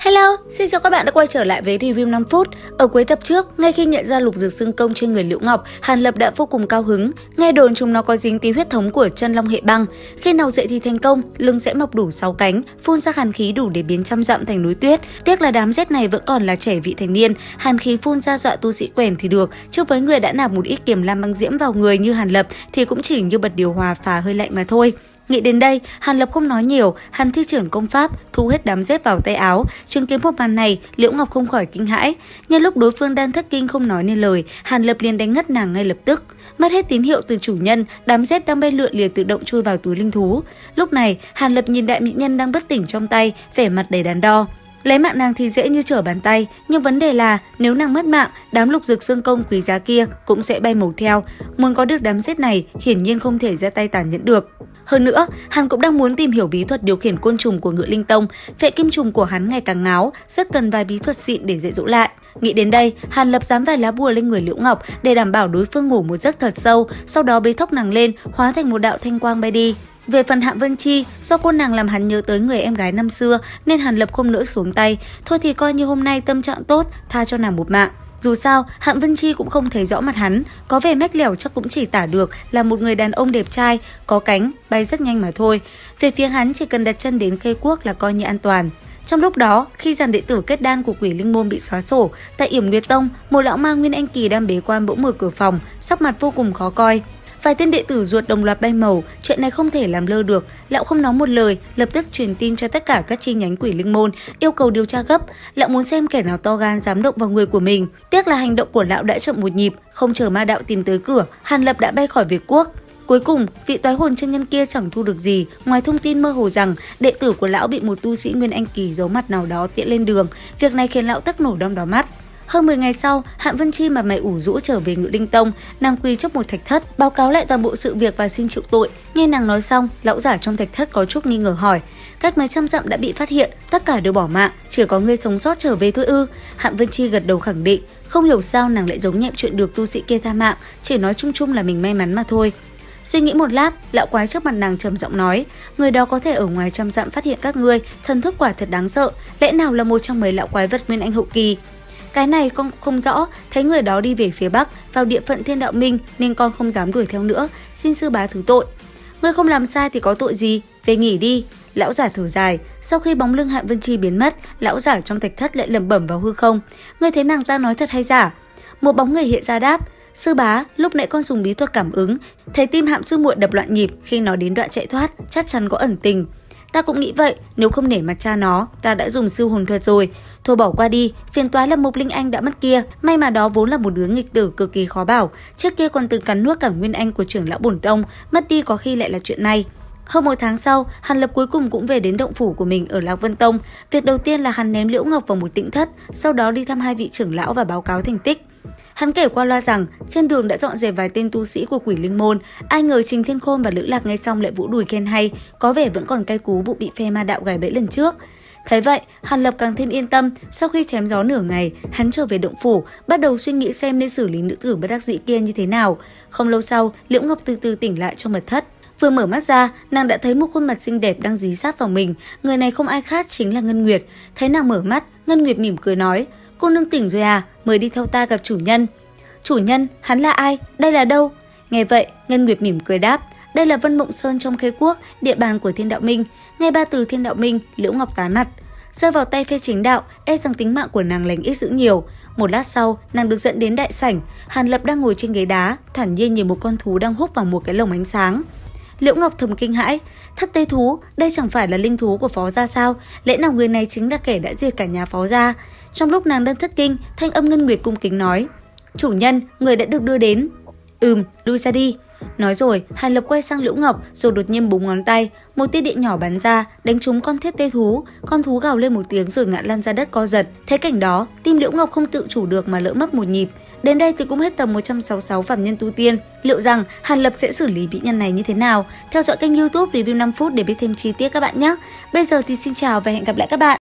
Hello, xin chào các bạn đã quay trở lại với review 5 phút. Ở cuối tập trước, ngay khi nhận ra lục dược xương công trên người Liễu Ngọc, Hàn Lập đã vô cùng cao hứng. Nghe đồn chúng nó có dính tí huyết thống của chân long hệ băng. Khi nào dậy thì thành công, lưng sẽ mọc đủ 6 cánh, phun ra hàn khí đủ để biến trăm dặm thành núi tuyết. Tiếc là đám rết này vẫn còn là trẻ vị thành niên, hàn khí phun ra dọa tu sĩ quèn thì được, chứ với người đã nạp một ít kiềm lam băng diễm vào người như Hàn Lập thì cũng chỉ như bật điều hòa phả hơi lạnh mà thôi. Nghĩ đến đây, Hàn Lập không nói nhiều, hắn thi triển công pháp, thu hết đám dép vào tay áo. Chứng kiến một màn này, Liễu Ngọc không khỏi kinh hãi. Nhân lúc đối phương đang thất kinh không nói nên lời, Hàn Lập liền đánh ngất nàng ngay lập tức. Mất hết tín hiệu từ chủ nhân, đám dép đang bay lượn liền tự động chui vào túi linh thú. Lúc này, Hàn Lập nhìn đại mỹ nhân đang bất tỉnh trong tay, vẻ mặt đầy đắn đo. Lấy mạng nàng thì dễ như trở bàn tay, nhưng vấn đề là nếu nàng mất mạng, đám lục dược xương công quý giá kia cũng sẽ bay màu theo. Muốn có được đám dết này, hiển nhiên không thể ra tay tàn nhẫn được. Hơn nữa, hắn cũng đang muốn tìm hiểu bí thuật điều khiển côn trùng của Ngự Linh Tông. Phệ kim trùng của hắn ngày càng ngáo, rất cần vài bí thuật xịn để dạy dỗ lại. Nghĩ đến đây, Hàn Lập dám vài lá bùa lên người Liễu Ngọc để đảm bảo đối phương ngủ một giấc thật sâu, sau đó bế thốc nàng lên, hóa thành một đạo thanh quang bay đi. Về phần Hạ Vân Chi, do cô nàng làm hắn nhớ tới người em gái năm xưa nên Hàn Lập không nỡ xuống tay. Thôi thì coi như hôm nay tâm trạng tốt, tha cho nàng một mạng. Dù sao, Hạ Vân Chi cũng không thấy rõ mặt hắn, có vẻ mách lẻo chắc cũng chỉ tả được là một người đàn ông đẹp trai, có cánh, bay rất nhanh mà thôi. Về phía hắn chỉ cần đặt chân đến Khê Quốc là coi như an toàn. Trong lúc đó, khi dàn đệ tử kết đan của Quỷ Linh Môn bị xóa sổ, tại Yểm Nguyệt Tông, một lão ma Nguyên Anh Kỳ đang bế quan bỗng mở cửa phòng, sắc mặt vô cùng khó coi. Vài tên đệ tử ruột đồng loạt bay màu, chuyện này không thể làm lơ được. Lão không nói một lời, lập tức truyền tin cho tất cả các chi nhánh Quỷ Linh Môn, yêu cầu điều tra gấp. Lão muốn xem kẻ nào to gan dám động vào người của mình. Tiếc là hành động của lão đã chậm một nhịp, không chờ ma đạo tìm tới cửa, Hàn Lập đã bay khỏi Việt Quốc. Cuối cùng, vị toái hồn chân nhân kia chẳng thu được gì, ngoài thông tin mơ hồ rằng đệ tử của lão bị một tu sĩ Nguyên Anh Kỳ giấu mặt nào đó tiễn lên đường. Việc này khiến lão tức nổ đom đóm mắt. Hơn 10 ngày sau, Hạ Vân Chi mặt mày ủ rũ trở về Ngự Linh Tông, nàng quỳ trước một thạch thất, báo cáo lại toàn bộ sự việc và xin chịu tội. Nghe nàng nói xong, lão giả trong thạch thất có chút nghi ngờ hỏi: cách mấy trăm dặm đã bị phát hiện, tất cả đều bỏ mạng, chỉ có ngươi sống sót trở về thôi ư? Hạ Vân Chi gật đầu khẳng định, không hiểu sao nàng lại giống nhẹm chuyện được tu sĩ kia tha mạng, chỉ nói chung chung là mình may mắn mà thôi. Suy nghĩ một lát, lão quái trước mặt nàng trầm giọng nói: người đó có thể ở ngoài trăm dặm phát hiện các ngươi, thần thức quả thật đáng sợ, lẽ nào là một trong mấy lão quái vật Nguyên Anh hậu kỳ? Cái này con không rõ, thấy người đó đi về phía Bắc, vào địa phận Thiên Đạo Minh nên con không dám đuổi theo nữa, xin sư bá thứ tội. Ngươi không làm sai thì có tội gì, về nghỉ đi. Lão giả thở dài, sau khi bóng lưng Hạ Vân Chi biến mất, lão giả trong thạch thất lại lẩm bẩm vào hư không: ngươi thấy nàng ta nói thật hay giả? Một bóng người hiện ra đáp: sư bá, lúc nãy con dùng bí thuật cảm ứng, thấy tim Hạm sư muội đập loạn nhịp, khi nó đến đoạn chạy thoát, chắc chắn có ẩn tình. Ta cũng nghĩ vậy, nếu không nể mặt cha nó, ta đã dùng siêu hồn thuật rồi. Thôi bỏ qua đi, phiền toái là Mục Linh Anh đã mất kia, may mà đó vốn là một đứa nghịch tử cực kỳ khó bảo, trước kia còn từng cắn nuốt cả Nguyên Anh của trưởng lão Bổn Tông, mất đi có khi lại là chuyện may. Hơn một tháng sau, Hàn Lập cuối cùng cũng về đến động phủ của mình ở Lạc Vân Tông. Việc đầu tiên là hắn ném Liễu Ngọc vào một tĩnh thất, sau đó đi thăm hai vị trưởng lão và báo cáo thành tích. Hắn kể qua loa rằng trên đường đã dọn dẹp vài tên tu sĩ của Quỷ Linh Môn, ai ngờ Trình Thiên Khôn và Lữ Lạc nghe xong lại vỗ đùi khen hay, có vẻ vẫn còn cay cú vụ bị phe ma đạo gài bẫy lần trước. Thấy vậy, Hàn Lập càng thêm yên tâm. Sau khi chém gió nửa ngày, hắn trở về động phủ, bắt đầu suy nghĩ xem nên xử lý nữ tử bất đắc dĩ kia như thế nào. Không lâu sau, Liễu Ngọc từ từ tỉnh lại trong mật thất. Vừa mở mắt ra, nàng đã thấy một khuôn mặt xinh đẹp đang dí sát vào mình. Người này không ai khác chính là Ngân Nguyệt. Thấy nàng mở mắt, Ngân Nguyệt mỉm cười nói: cô nương tỉnh rồi à, mời đi theo ta gặp chủ nhân. Chủ nhân, hắn là ai? Đây là đâu? Nghe vậy, Ngân Nguyệt mỉm cười đáp: đây là Vân Mộng Sơn trong Khê Quốc, địa bàn của Thiên Đạo Minh. Nghe ba từ Thiên Đạo Minh, Liễu Ngọc tái mặt. Rơi vào tay phe chính đạo, e rằng tính mạng của nàng lành ít dữ nhiều. Một lát sau, nàng được dẫn đến đại sảnh. Hàn Lập đang ngồi trên ghế đá, thản nhiên nhìn một con thú đang húc vào một cái lồng ánh sáng. Liễu Ngọc thầm kinh hãi, thất tê thú, đây chẳng phải là linh thú của Phó gia sao? Lẽ nào người này chính là kẻ đã diệt cả nhà Phó gia? Trong lúc nàng đang thất kinh, thanh âm Ngân Nguyệt cung kính nói: chủ nhân, người đã được đưa đến. Lui ra đi. Nói rồi, Hàn Lập quay sang Liễu Ngọc rồi đột nhiên búng ngón tay, một tia điện nhỏ bắn ra, đánh trúng con thiết tê thú. Con thú gào lên một tiếng rồi ngã lăn ra đất co giật. Thấy cảnh đó, tim Liễu Ngọc không tự chủ được mà lỡ mất một nhịp. Đến đây thì cũng hết tập 166 phàm nhân tu tiên. Liệu rằng Hàn Lập sẽ xử lý mỹ nhân này như thế nào? Theo dõi kênh YouTube Review 5 phút để biết thêm chi tiết các bạn nhé. Bây giờ thì xin chào và hẹn gặp lại các bạn.